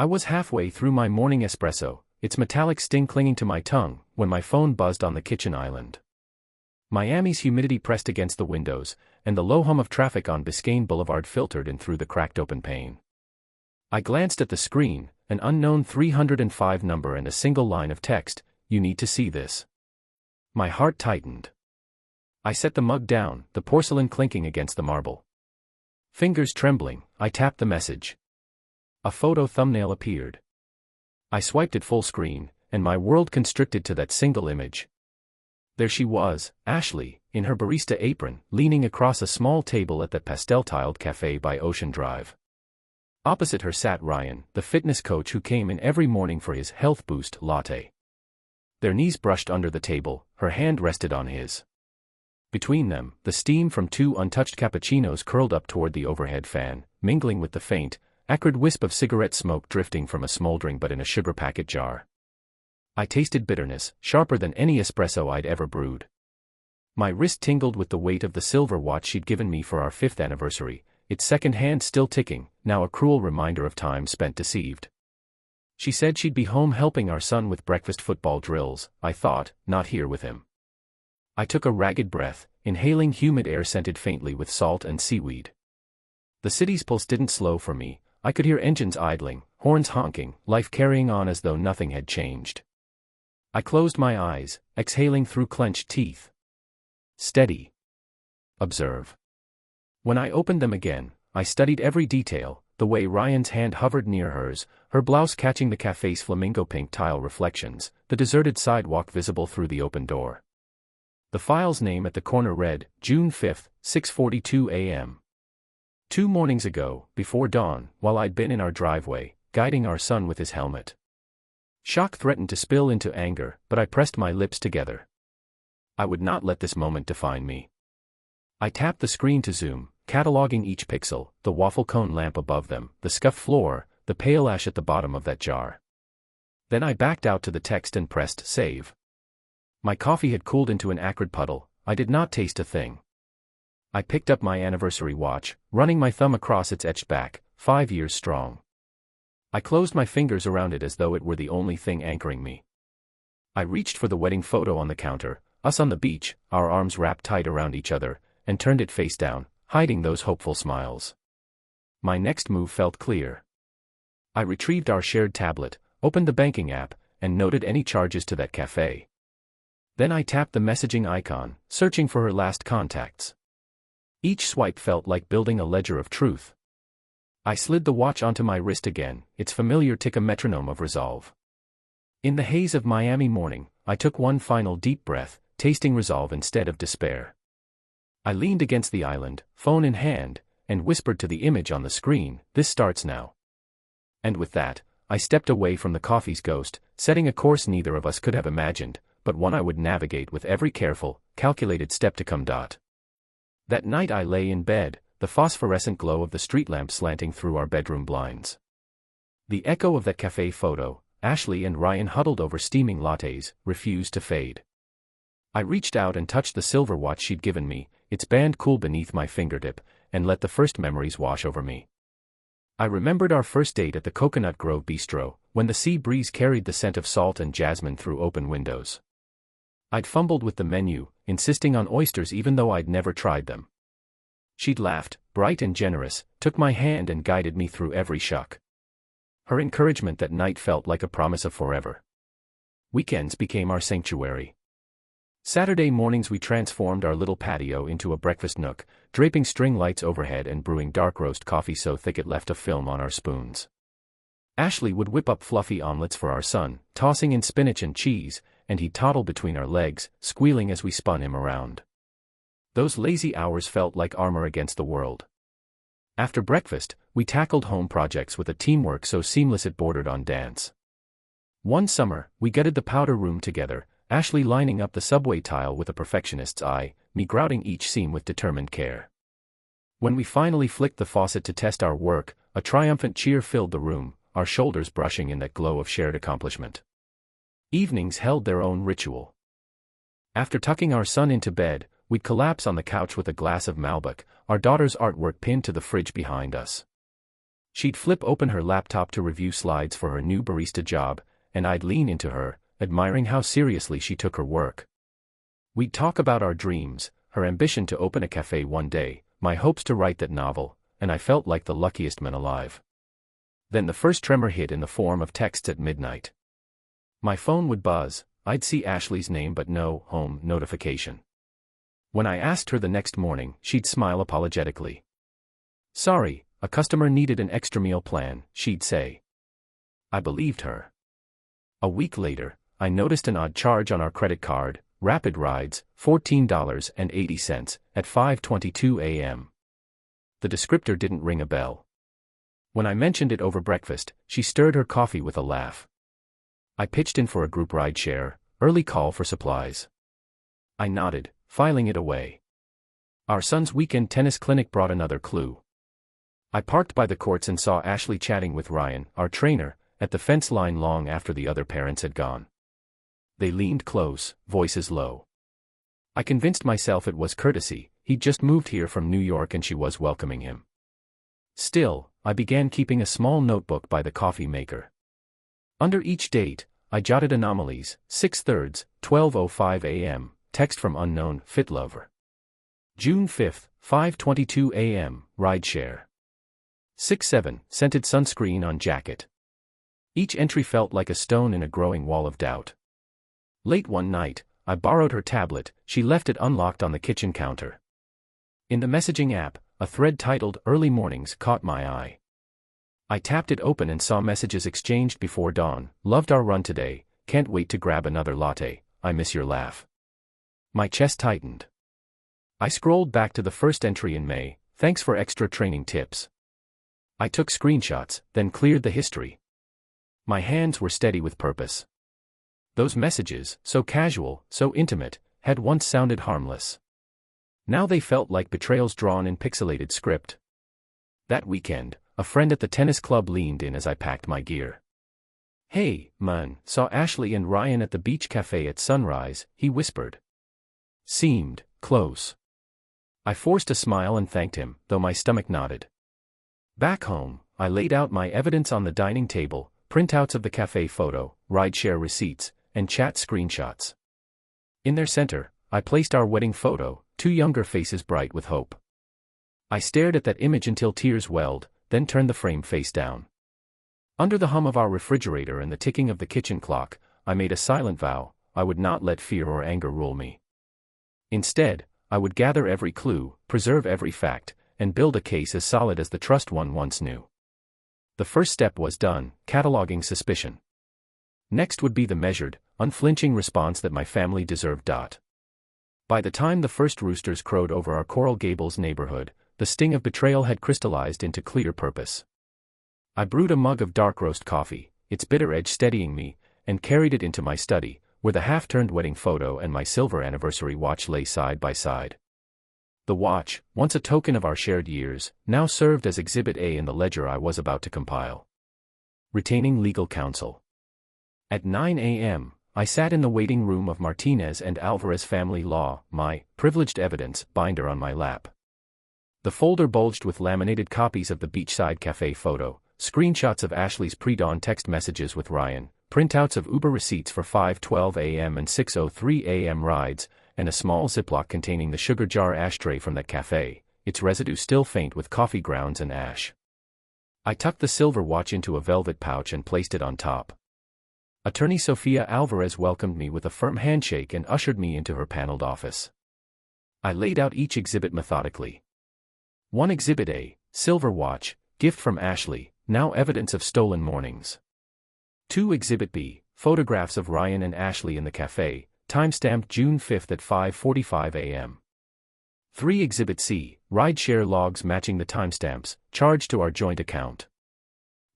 I was halfway through my morning espresso, its metallic sting clinging to my tongue, when my phone buzzed on the kitchen island. Miami's humidity pressed against the windows, and the low hum of traffic on Biscayne Boulevard filtered in through the cracked-open pane. I glanced at the screen, an unknown 305 number and a single line of text, "You need to see this." My heart tightened. I set the mug down, the porcelain clinking against the marble. Fingers trembling, I tapped the message. A photo thumbnail appeared. I swiped it full screen, and my world constricted to that single image. There she was, Ashley, in her barista apron, leaning across a small table at that pastel-tiled café by Ocean Drive. Opposite her sat Ryan, the fitness coach who came in every morning for his health boost latte. Their knees brushed under the table, her hand rested on his. Between them, the steam from 2 untouched cappuccinos curled up toward the overhead fan, mingling with the faint, acrid wisp of cigarette smoke drifting from a smoldering butt in a sugar packet jar. I tasted bitterness, sharper than any espresso I'd ever brewed. My wrist tingled with the weight of the silver watch she'd given me for our 5th anniversary, its second hand still ticking, now a cruel reminder of time spent deceived. She said she'd be home helping our son with breakfast football drills, I thought, not here with him. I took a ragged breath, inhaling humid air scented faintly with salt and seaweed. The city's pulse didn't slow for me. I could hear engines idling, horns honking, life carrying on as though nothing had changed. I closed my eyes, exhaling through clenched teeth. Steady. Observe. When I opened them again, I studied every detail, the way Ryan's hand hovered near hers, her blouse catching the cafe's flamingo pink tile reflections, the deserted sidewalk visible through the open door. The file's name at the corner read, June 5, 6:42 a.m. 2 mornings ago, before dawn, while I'd been in our driveway, guiding our son with his helmet. Shock threatened to spill into anger, but I pressed my lips together. I would not let this moment define me. I tapped the screen to zoom, cataloging each pixel, the waffle cone lamp above them, the scuffed floor, the pale ash at the bottom of that jar. Then I backed out to the text and pressed save. My coffee had cooled into an acrid puddle. I did not taste a thing. I picked up my anniversary watch, running my thumb across its etched back, 5 years strong. I closed my fingers around it as though it were the only thing anchoring me. I reached for the wedding photo on the counter, us on the beach, our arms wrapped tight around each other, and turned it face down, hiding those hopeful smiles. My next move felt clear. I retrieved our shared tablet, opened the banking app, and noted any charges to that cafe. Then I tapped the messaging icon, searching for her last contacts. Each swipe felt like building a ledger of truth. I slid the watch onto my wrist again, its familiar tick a metronome of resolve. In the haze of Miami morning, I took one final deep breath, tasting resolve instead of despair. I leaned against the island, phone in hand, and whispered to the image on the screen, "This starts now." And with that, I stepped away from the coffee's ghost, setting a course neither of us could have imagined, but one I would navigate with every careful, calculated step to come. That night I lay in bed, the phosphorescent glow of the street lamp slanting through our bedroom blinds. The echo of that cafe photo, Ashley and Ryan huddled over steaming lattes, refused to fade. I reached out and touched the silver watch she'd given me, its band cool beneath my fingertip, and let the first memories wash over me. I remembered our first date at the Coconut Grove Bistro, when the sea breeze carried the scent of salt and jasmine through open windows. I'd fumbled with the menu, insisting on oysters even though I'd never tried them. She'd laughed, bright and generous, took my hand and guided me through every shuck. Her encouragement that night felt like a promise of forever. Weekends became our sanctuary. Saturday mornings we transformed our little patio into a breakfast nook, draping string lights overhead and brewing dark roast coffee so thick it left a film on our spoons. Ashley would whip up fluffy omelets for our son, tossing in spinach and cheese, and he'd toddle between our legs, squealing as we spun him around. Those lazy hours felt like armor against the world. After breakfast, we tackled home projects with a teamwork so seamless it bordered on dance. One summer, we gutted the powder room together, Ashley lining up the subway tile with a perfectionist's eye, me grouting each seam with determined care. When we finally flicked the faucet to test our work, a triumphant cheer filled the room, our shoulders brushing in that glow of shared accomplishment. Evenings held their own ritual. After tucking our son into bed, we'd collapse on the couch with a glass of Malbec, our daughter's artwork pinned to the fridge behind us. She'd flip open her laptop to review slides for her new barista job, and I'd lean into her, admiring how seriously she took her work. We'd talk about our dreams, her ambition to open a cafe one day, my hopes to write that novel, and I felt like the luckiest man alive. Then the first tremor hit in the form of texts at midnight. My phone would buzz, I'd see Ashley's name but no home notification. When I asked her the next morning, she'd smile apologetically. Sorry, a customer needed an extra meal plan, she'd say. I believed her. A week later, I noticed an odd charge on our credit card, Rapid Rides, $14.80, at 5:22 a.m. The descriptor didn't ring a bell. When I mentioned it over breakfast, she stirred her coffee with a laugh. I pitched in for a group ride share, early call for supplies. I nodded, filing it away. Our son's weekend tennis clinic brought another clue. I parked by the courts and saw Ashley chatting with Ryan, our trainer, at the fence line long after the other parents had gone. They leaned close, voices low. I convinced myself it was courtesy, he'd just moved here from New York and she was welcoming him. Still, I began keeping a small notebook by the coffee maker. Under each date, I jotted anomalies: 6/3, 12:05 a.m., text from unknown, fit lover. June 5, 5:22 a.m., rideshare. 6/7, scented sunscreen on jacket. Each entry felt like a stone in a growing wall of doubt. Late one night, I borrowed her tablet, she left it unlocked on the kitchen counter. In the messaging app, a thread titled Early Mornings caught my eye. I tapped it open and saw messages exchanged before dawn: loved our run today, can't wait to grab another latte, I miss your laugh. My chest tightened. I scrolled back to the first entry in May: thanks for extra training tips. I took screenshots, then cleared the history. My hands were steady with purpose. Those messages, so casual, so intimate, had once sounded harmless. Now they felt like betrayals drawn in pixelated script. That weekend, a friend at the tennis club leaned in as I packed my gear. Hey, man, saw Ashley and Ryan at the beach cafe at sunrise, he whispered. Seemed close. I forced a smile and thanked him, though my stomach nodded. Back home, I laid out my evidence on the dining table: printouts of the cafe photo, rideshare receipts, and chat screenshots. In their center, I placed our wedding photo, two younger faces bright with hope. I stared at that image until tears welled, then turned the frame face down. Under the hum of our refrigerator and the ticking of the kitchen clock, I made a silent vow: I would not let fear or anger rule me. Instead, I would gather every clue, preserve every fact, and build a case as solid as the trust one once knew. The first step was done: cataloging suspicion. Next would be the measured, unflinching response that my family deserved. By the time the first roosters crowed over our Coral Gables neighborhood, the sting of betrayal had crystallized into clear purpose. I brewed a mug of dark roast coffee, its bitter edge steadying me, and carried it into my study, where the half-turned wedding photo and my silver anniversary watch lay side by side. The watch, once a token of our shared years, now served as Exhibit A in the ledger I was about to compile. Retaining legal counsel. At 9 a.m., I sat in the waiting room of Martinez and Alvarez Family Law, my privileged evidence binder on my lap. The folder bulged with laminated copies of the beachside cafe photo, screenshots of Ashley's pre-dawn text messages with Ryan, printouts of Uber receipts for 5:12 a.m. and 6:03 a.m. rides, and a small Ziploc containing the sugar jar ashtray from that cafe, its residue still faint with coffee grounds and ash. I tucked the silver watch into a velvet pouch and placed it on top. Attorney Sofia Alvarez welcomed me with a firm handshake and ushered me into her paneled office. I laid out each exhibit methodically. 1 Exhibit A, silver watch, gift from Ashley, now evidence of stolen mornings. 2 Exhibit B, photographs of Ryan and Ashley in the cafe, timestamped June 5 at 5:45 a.m. 3 Exhibit C, rideshare logs matching the timestamps, charged to our joint account.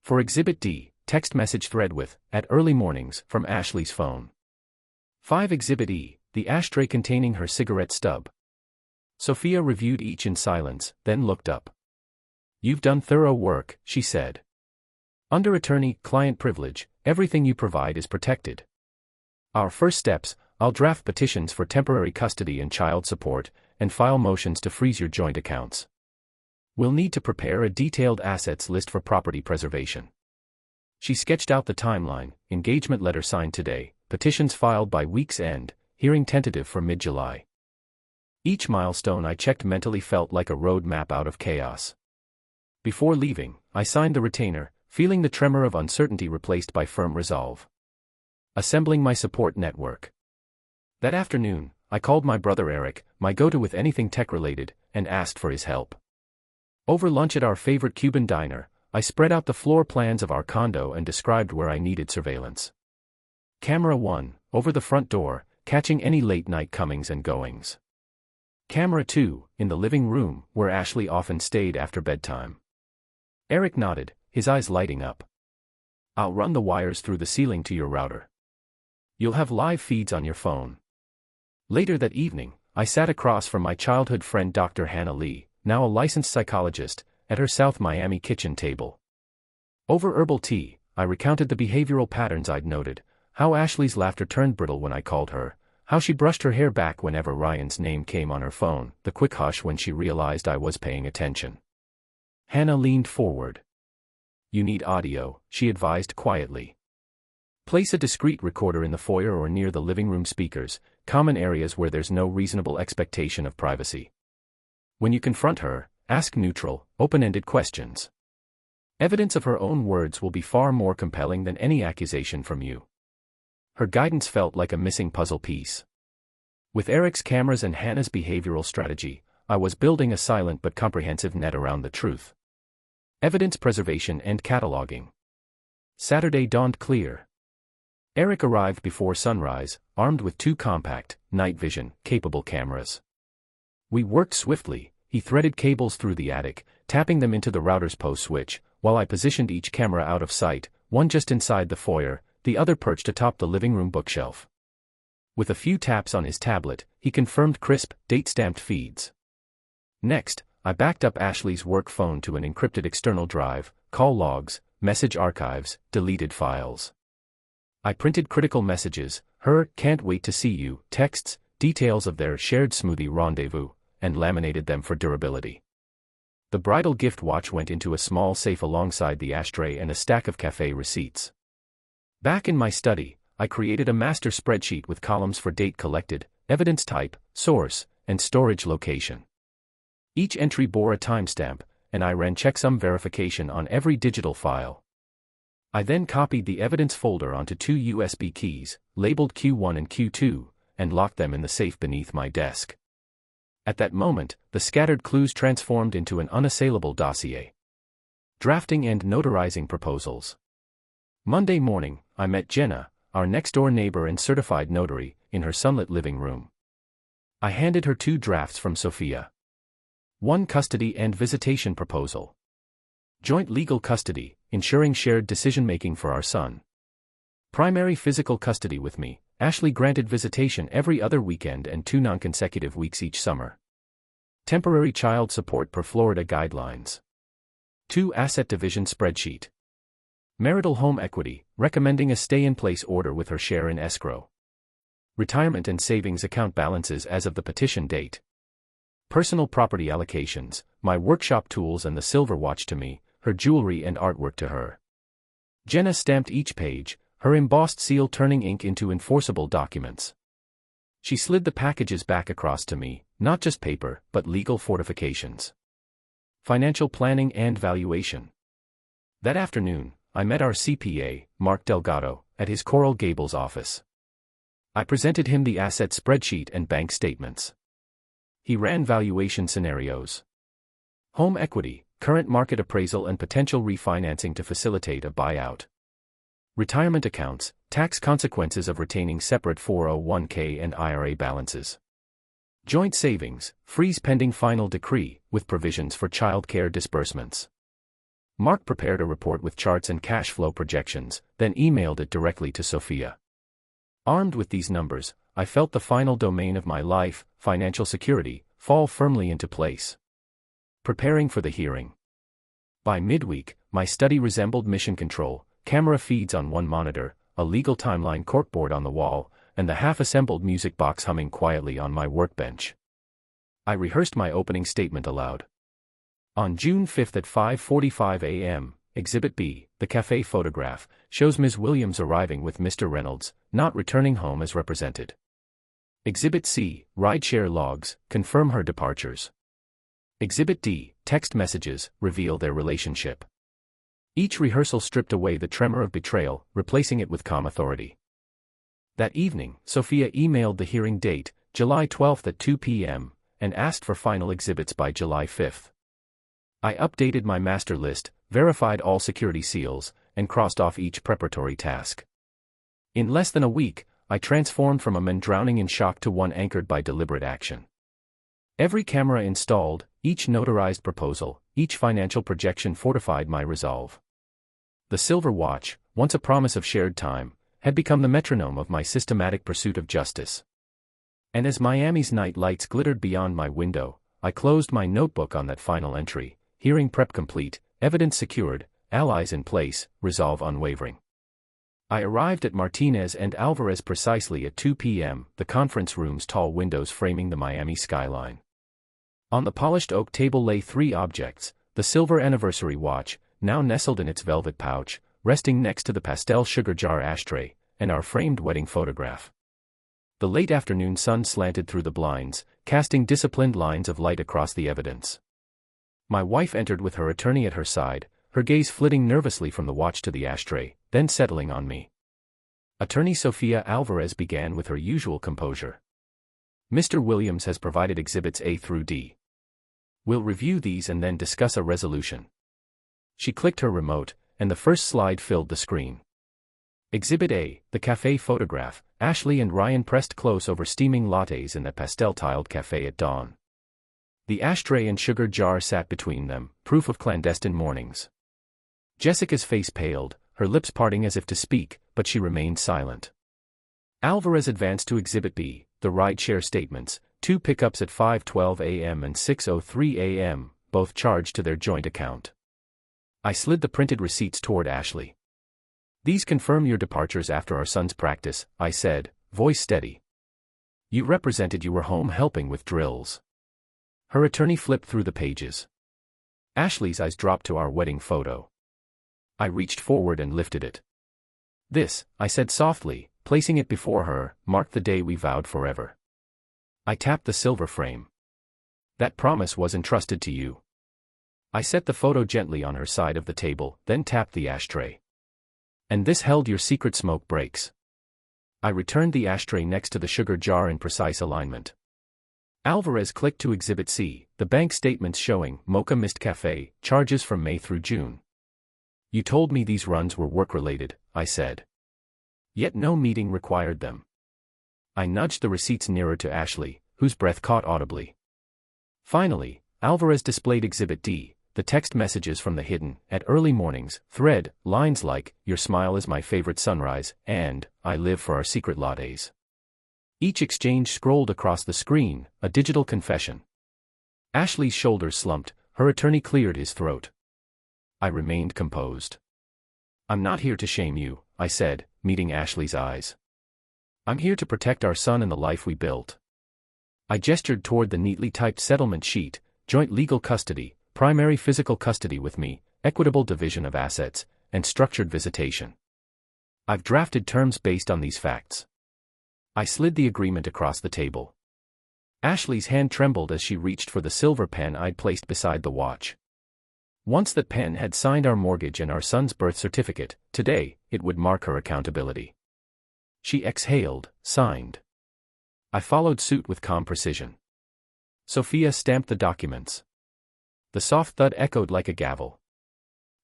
For Exhibit D, text message thread with, at early mornings, from Ashley's phone. 5 Exhibit E, the ashtray containing her cigarette stub. Sophia reviewed each in silence, then looked up. You've done thorough work, she said. Under attorney-client privilege, everything you provide is protected. Our first steps: I'll draft petitions for temporary custody and child support, and file motions to freeze your joint accounts. We'll need to prepare a detailed assets list for property preservation. She sketched out the timeline: engagement letter signed today, petitions filed by week's end, hearing tentative for mid-July. Each milestone I checked mentally felt like a road map out of chaos. Before leaving, I signed the retainer, feeling the tremor of uncertainty replaced by firm resolve. Assembling my support network. That afternoon, I called my brother Eric, my go-to with anything tech-related, and asked for his help. Over lunch at our favorite Cuban diner, I spread out the floor plans of our condo and described where I needed surveillance. Camera 1, over the front door, catching any late-night comings and goings. Camera 2, in the living room, where Ashley often stayed after bedtime. Eric nodded, his eyes lighting up. I'll run the wires through the ceiling to your router. You'll have live feeds on your phone. Later that evening, I sat across from my childhood friend Dr. Hannah Lee, now a licensed psychologist, at her South Miami kitchen table. Over herbal tea, I recounted the behavioral patterns I'd noted: how Ashley's laughter turned brittle when I called her, how she brushed her hair back whenever Ryan's name came on her phone, the quick hush when she realized I was paying attention. Hannah leaned forward. You need audio, she advised quietly. Place a discreet recorder in the foyer or near the living room speakers, common areas where there's no reasonable expectation of privacy. When you confront her, ask neutral, open-ended questions. Evidence of her own words will be far more compelling than any accusation from you. Her guidance felt like a missing puzzle piece. With Eric's cameras and Hannah's behavioral strategy, I was building a silent but comprehensive net around the truth. Evidence preservation and cataloging. Saturday dawned clear. Eric arrived before sunrise, armed with 2 compact, night vision, capable cameras. We worked swiftly. He threaded cables through the attic, tapping them into the router's post switch, while I positioned each camera out of sight, one just inside the foyer, the other perched atop the living room bookshelf. With a few taps on his tablet, he confirmed crisp, date-stamped feeds. Next, I backed up Ashley's work phone to an encrypted external drive, call logs, message archives, deleted files. I printed critical messages: her "can't wait to see you" texts, details of their shared smoothie rendezvous, and laminated them for durability. The bridal gift watch went into a small safe alongside the ashtray and a stack of café receipts. Back in my study, I created a master spreadsheet with columns for date collected, evidence type, source, and storage location. Each entry bore a timestamp, and I ran checksum verification on every digital file. I then copied the evidence folder onto 2 USB keys, labeled Q1 and Q2, and locked them in the safe beneath my desk. At that moment, the scattered clues transformed into an unassailable dossier. Drafting and notarizing proposals. Monday morning, I met Jenna, our next-door neighbor and certified notary, in her sunlit living room. I handed her 2 drafts from Sophia. 1 custody and visitation proposal. Joint legal custody, ensuring shared decision-making for our son. Primary physical custody with me. Ashley granted visitation every other weekend and 2 non-consecutive weeks each summer. Temporary child support per Florida guidelines. 2 asset division spreadsheet. Marital home equity, recommending a stay-in-place order with her share in escrow. Retirement and savings account balances as of the petition date. Personal property allocations, my workshop tools and the silver watch to me, her jewelry and artwork to her. Jenna stamped each page, her embossed seal turning ink into enforceable documents. She slid the packages back across to me, not just paper, but legal fortifications. Financial planning and valuation. That afternoon, I met our CPA, Mark Delgado, at his Coral Gables office. I presented him the asset spreadsheet and bank statements. He ran valuation scenarios. Home equity, current market appraisal and potential refinancing to facilitate a buyout. Retirement accounts, tax consequences of retaining separate 401k and IRA balances. Joint savings, freeze pending final decree, with provisions for child care disbursements. Mark prepared a report with charts and cash flow projections, then emailed it directly to Sophia. Armed with these numbers, I felt the final domain of my life, financial security, fall firmly into place. Preparing for the hearing. By midweek, my study resembled mission control: camera feeds on one monitor, a legal timeline corkboard on the wall, and the half-assembled music box humming quietly on my workbench. I rehearsed my opening statement aloud. On June 5 at 5:45 a.m., Exhibit B, the café photograph, shows Ms. Williams arriving with Mr. Reynolds, not returning home as represented. Exhibit C, rideshare logs, confirm her departures. Exhibit D, text messages, reveal their relationship. Each rehearsal stripped away the tremor of betrayal, replacing it with calm authority. That evening, Sophia emailed the hearing date, July 12 at 2 p.m., and asked for final exhibits by July 5. I updated my master list, verified all security seals, and crossed off each preparatory task. In less than a week, I transformed from a man drowning in shock to one anchored by deliberate action. Every camera installed, each notarized proposal, each financial projection fortified my resolve. The silver watch, once a promise of shared time, had become the metronome of my systematic pursuit of justice. And as Miami's night lights glittered beyond my window, I closed my notebook on that final entry: hearing prep complete, evidence secured, allies in place, resolve unwavering. I arrived at Martinez and Alvarez precisely at 2 p.m., the conference room's tall windows framing the Miami skyline. On the polished oak table lay three objects: the silver anniversary watch, now nestled in its velvet pouch, resting next to the pastel sugar jar ashtray, and our framed wedding photograph. The late afternoon sun slanted through the blinds, casting disciplined lines of light across the evidence. My wife entered with her attorney at her side, her gaze flitting nervously from the watch to the ashtray, then settling on me. Attorney Sophia Alvarez began with her usual composure. Mr. Williams has provided exhibits A through D. We'll review these and then discuss a resolution. She clicked her remote, and the first slide filled the screen. Exhibit A, the café photograph. Ashley and Ryan pressed close over steaming lattes in that pastel-tiled café at dawn. The ashtray and sugar jar sat between them, proof of clandestine mornings. Jessica's face paled, her lips parting as if to speak, but she remained silent. Alvarez advanced to Exhibit B, the rideshare statements, two pickups at 5:12 a.m. and 6:03 a.m., both charged to their joint account. I slid the printed receipts toward Ashley. These confirm your departures after our son's practice, I said, voice steady. You represented you were home helping with drills. Her attorney flipped through the pages. Ashley's eyes dropped to our wedding photo. I reached forward and lifted it. This, I said softly, placing it before her, marked the day we vowed forever. I tapped the silver frame. That promise was entrusted to you. I set the photo gently on her side of the table, then tapped the ashtray. And this held your secret smoke breaks. I returned the ashtray next to the sugar jar in precise alignment. Alvarez clicked to Exhibit C, the bank statements showing Mocha Mist Cafe, charges from May through June. You told me these runs were work-related, I said. Yet no meeting required them. I nudged the receipts nearer to Ashley, whose breath caught audibly. Finally, Alvarez displayed Exhibit D, the text messages from the hidden, at early mornings, thread, lines like, your smile is my favorite sunrise, and, I live for our secret lattes. Each exchange scrolled across the screen, a digital confession. Ashley's shoulders slumped, her attorney cleared his throat. I remained composed. I'm not here to shame you, I said, meeting Ashley's eyes. I'm here to protect our son and the life we built. I gestured toward the neatly typed settlement sheet: joint legal custody, primary physical custody with me, equitable division of assets, and structured visitation. I've drafted terms based on these facts. I slid the agreement across the table. Ashley's hand trembled as she reached for the silver pen I'd placed beside the watch. Once that pen had signed our mortgage and our son's birth certificate, today, it would mark her accountability. She exhaled, signed. I followed suit with calm precision. Sophia stamped the documents. The soft thud echoed like a gavel.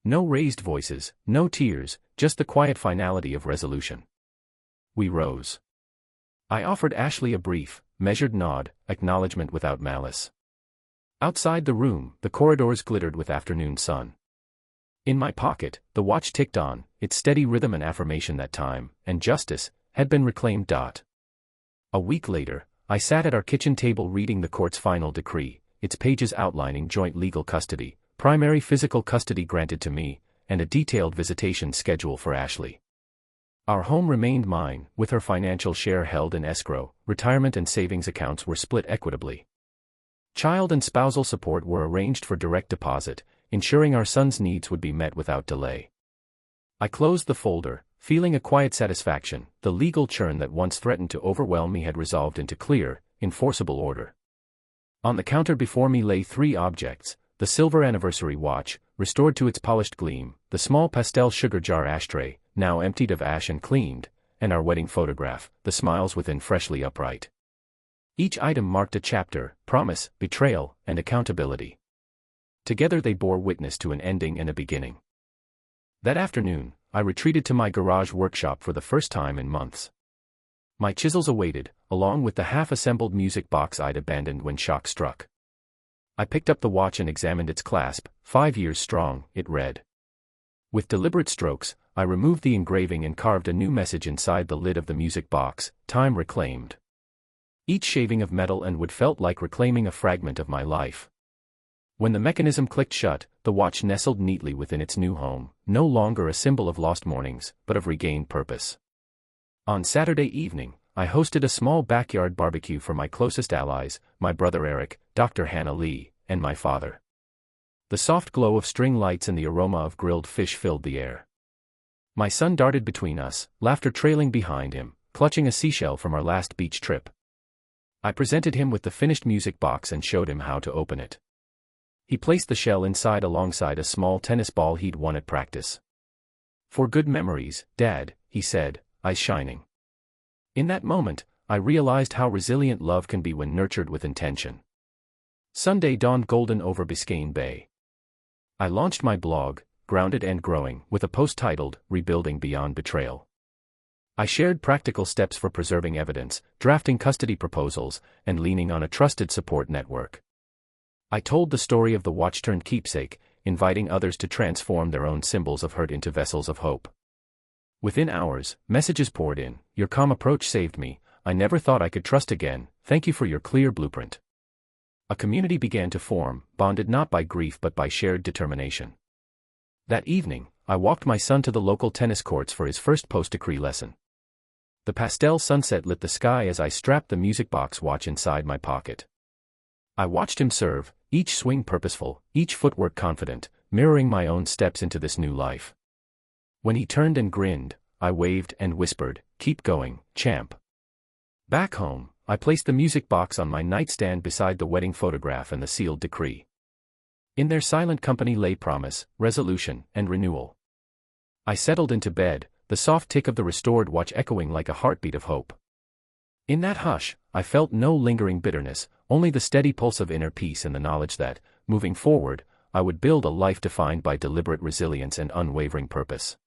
No raised voices, no tears, just the quiet finality of resolution. We rose. I offered Ashley a brief, measured nod, acknowledgement without malice. Outside the room, the corridors glittered with afternoon sun. In my pocket, the watch ticked on, its steady rhythm and affirmation that time, and justice, had been reclaimed. A week later, I sat at our kitchen table reading the court's final decree, its pages outlining joint legal custody, primary physical custody granted to me, and a detailed visitation schedule for Ashley. Our home remained mine, with her financial share held in escrow, retirement and savings accounts were split equitably. Child and spousal support were arranged for direct deposit, ensuring our son's needs would be met without delay. I closed the folder, feeling a quiet satisfaction. The legal churn that once threatened to overwhelm me had resolved into clear, enforceable order. On the counter before me lay three objects: the silver anniversary watch, restored to its polished gleam, the small pastel sugar jar ashtray, now emptied of ash and cleaned, and our wedding photograph, the smiles within freshly upright. Each item marked a chapter: promise, betrayal, and accountability. Together they bore witness to an ending and a beginning. That afternoon, I retreated to my garage workshop for the first time in months. My chisels awaited, along with the half-assembled music box I'd abandoned when shock struck. I picked up the watch and examined its clasp. 5 years strong, it read. With deliberate strokes, I removed the engraving and carved a new message inside the lid of the music box: time reclaimed. Each shaving of metal and wood felt like reclaiming a fragment of my life. When the mechanism clicked shut, the watch nestled neatly within its new home, no longer a symbol of lost mornings, but of regained purpose. On Saturday evening, I hosted a small backyard barbecue for my closest allies, my brother Eric, Dr. Hannah Lee, and my father. The soft glow of string lights and the aroma of grilled fish filled the air. My son darted between us, laughter trailing behind him, clutching a seashell from our last beach trip. I presented him with the finished music box and showed him how to open it. He placed the shell inside alongside a small tennis ball he'd won at practice. "For good memories, Dad," he said, eyes shining. In that moment, I realized how resilient love can be when nurtured with intention. Sunday dawned golden over Biscayne Bay. I launched my blog, Grounded and Growing, with a post titled, Rebuilding Beyond Betrayal. I shared practical steps for preserving evidence, drafting custody proposals, and leaning on a trusted support network. I told the story of the watch-turned keepsake, inviting others to transform their own symbols of hurt into vessels of hope. Within hours, messages poured in: "Your calm approach saved me. I never thought I could trust again. Thank you for your clear blueprint." A community began to form, bonded not by grief but by shared determination. That evening, I walked my son to the local tennis courts for his first post-decree lesson. The pastel sunset lit the sky as I strapped the music box watch inside my pocket. I watched him serve, each swing purposeful, each footwork confident, mirroring my own steps into this new life. When he turned and grinned, I waved and whispered, "Keep going, champ." Back home, I placed the music box on my nightstand beside the wedding photograph and the sealed decree. In their silent company lay promise, resolution, and renewal. I settled into bed, the soft tick of the restored watch echoing like a heartbeat of hope. In that hush, I felt no lingering bitterness, only the steady pulse of inner peace and the knowledge that, moving forward, I would build a life defined by deliberate resilience and unwavering purpose.